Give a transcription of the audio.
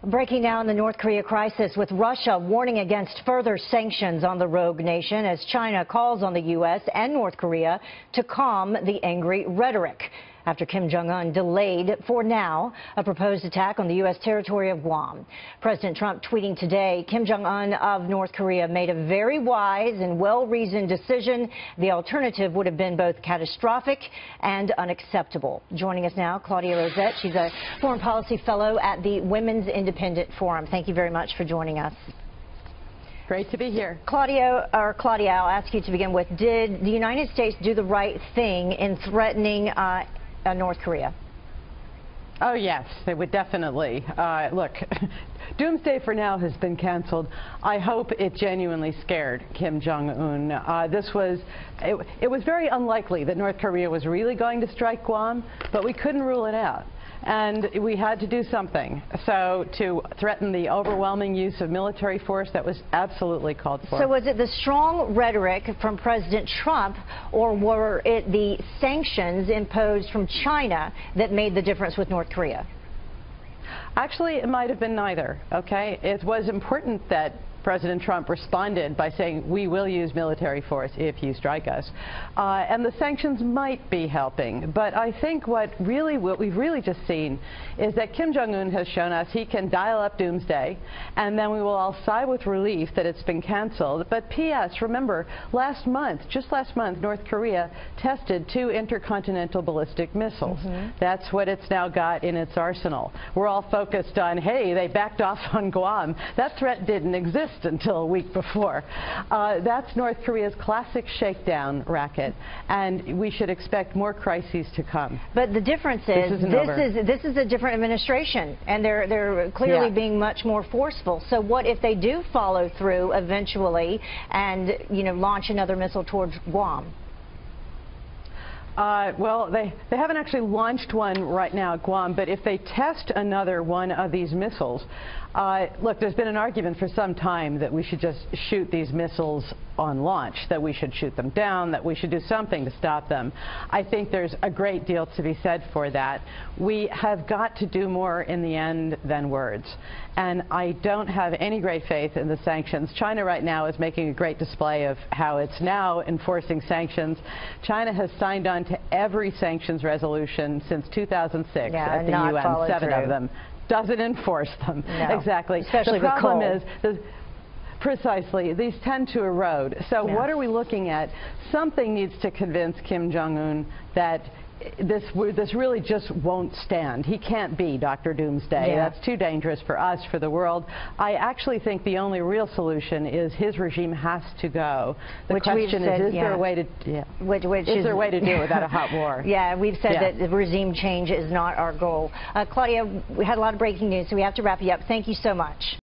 Breaking down the North Korea crisis, with Russia warning against further sanctions on the rogue nation as China calls on the U.S. and North Korea to calm the angry rhetoric after Kim Jong-un delayed, for now, a proposed attack on the U.S. territory of Guam. President Trump tweeting today, Kim Jong-un of North Korea made a very wise and well-reasoned decision. The alternative would have been both catastrophic and unacceptable. Joining us now, Claudia Rosett. She's a foreign policy fellow at the Women's Independent Forum. Thank you very much for joining us. Great to be here. Claudia, I'll ask you to begin with, did the United States do the right thing in threatening North Korea? Oh, yes, they would definitely. Look, doomsday for now has been canceled. I hope it genuinely scared Kim Jong-un. It was very unlikely that North Korea was really going to strike Guam, but we couldn't rule it out. And we had to do something. So to threaten the overwhelming use of military force, that was absolutely called for. So was it the strong rhetoric from President Trump, or were it the sanctions imposed from China that made the difference with North Korea? Actually, it might have been neither, okay? It was important that President Trump responded by saying, we will use military force if you strike us. And the sanctions might be helping. But I think what we've really just seen is that Kim Jong-un has shown us he can dial up doomsday, and then we will all sigh with relief that it's been canceled. But P.S., remember, just last month, North Korea tested 2 intercontinental ballistic missiles. That's what it's now got in its arsenal. We're all focused on, hey, they backed off on Guam. That threat didn't exist until a week before. That's North Korea's classic shakedown racket, and we should expect more crises to come. But the difference is this is a different administration, and they're clearly being much more forceful. So what if they do follow through eventually and launch another missile towards Guam? Well, they haven't actually launched one right now at Guam, but if they test another one of these missiles, look, there's been an argument for some time that we should just shoot these missiles on launch, that we should shoot them down, that we should do something to stop them. I think there's a great deal to be said for that. We have got to do more in the end than words. And I don't have any great faith in the sanctions. China right now is making a great display of how it's now enforcing sanctions. China has signed on to every sanctions resolution since 2006 at the UN, 7 of them. Doesn't enforce them. No. Exactly. Especially the problem with coal. is, precisely, these tend to erode. So what are we looking at? Something needs to convince Kim Jong-un that this really just won't stand. He can't be Dr. Doomsday. That's too dangerous for us, for the world. I actually think the only real solution is his regime has to go. The question is there a way to is there a way to do it without a hot war? Yeah, we've said that the regime change is not our goal. Claudia, we had a lot of breaking news, so we have to wrap you up. Thank you so much.